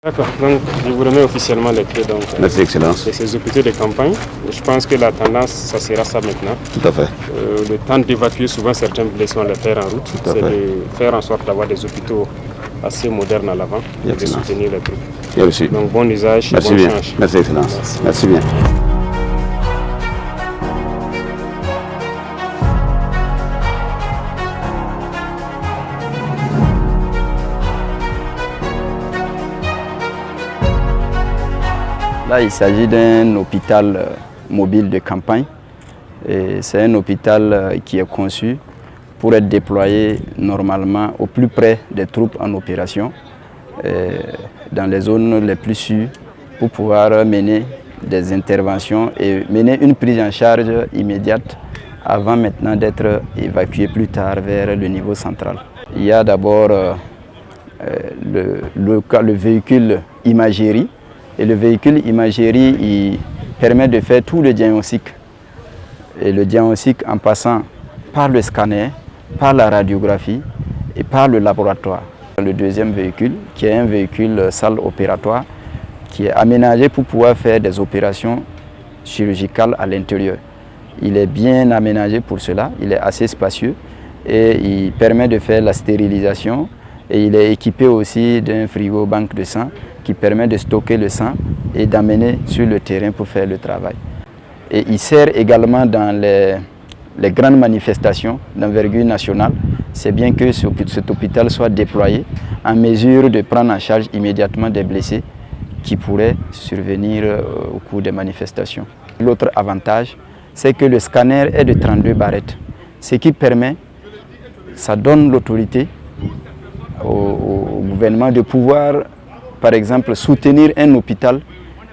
D'accord, donc je vous remets officiellement les clés Merci, Excellence. de ces hôpitaux de campagne. Je pense que la tendance, ça sera ça maintenant. Tout à fait. Le temps d'évacuer souvent certains blessés, on les faire en route. C'est de faire en sorte d'avoir des hôpitaux assez modernes à l'avant et de soutenir les troupes. Bien reçu. Donc bon usage, Merci bon bien. change. Merci, Excellence. Merci bien. Là, il s'agit d'un hôpital mobile de campagne. C'est un hôpital qui est conçu pour être déployé normalement au plus près des troupes en opération, dans les zones les plus sûres, pour pouvoir mener des interventions et mener une prise en charge immédiate avant maintenant d'être évacué plus tard vers le niveau central. Il y a d'abord le véhicule imagerie. Et le véhicule imagerie, il permet de faire tout le diagnostic. Et le diagnostic en passant par le scanner, par la radiographie et par le laboratoire. Le deuxième véhicule, qui est un véhicule salle opératoire, qui est aménagé pour pouvoir faire des opérations chirurgicales à l'intérieur. Il est bien aménagé pour cela, il est assez spacieux et il permet de faire la stérilisation. Et il est équipé aussi d'un frigo banque de sang qui permet de stocker le sang et d'amener sur le terrain pour faire le travail. Et il sert également dans les grandes manifestations d'envergure nationale. C'est bien que cet hôpital soit déployé en mesure de prendre en charge immédiatement des blessés qui pourraient survenir au cours des manifestations. L'autre avantage, c'est que le scanner est de 32 barrettes, ce qui permet, ça donne l'autorité au gouvernement de pouvoir, par exemple, soutenir un hôpital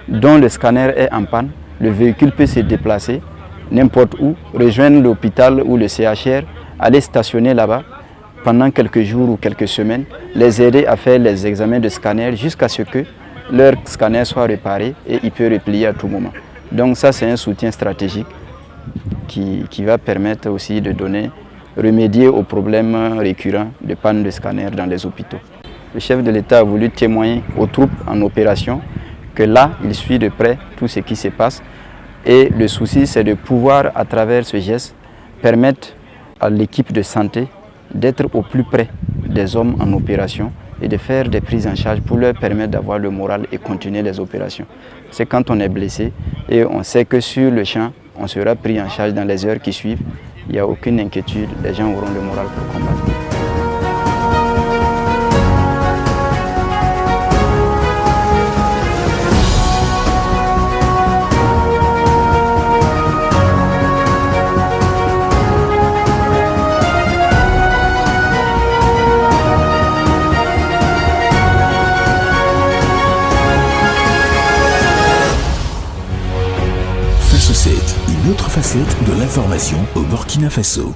dont le scanner est en panne. Le véhicule peut se déplacer n'importe où, rejoindre l'hôpital ou le CHR, aller stationner là-bas pendant quelques jours ou quelques semaines, les aider à faire les examens de scanner jusqu'à ce que leur scanner soit réparé et il peut replier à tout moment. Donc ça, c'est un soutien stratégique qui va permettre aussi de remédier aux problèmes récurrents de panne de scanner dans les hôpitaux. Le chef de l'État a voulu témoigner aux troupes en opération que là, il suit de près tout ce qui se passe. Et le souci, c'est de pouvoir, à travers ce geste, permettre à l'équipe de santé d'être au plus près des hommes en opération et de faire des prises en charge pour leur permettre d'avoir le moral et continuer les opérations. C'est quand on est blessé et on sait que sur le champ, on sera pris en charge dans les heures qui suivent. Il n'y a aucune inquiétude, les gens auront le moral pour combattre. Face 7, une autre facette de l'information au Burkina Faso.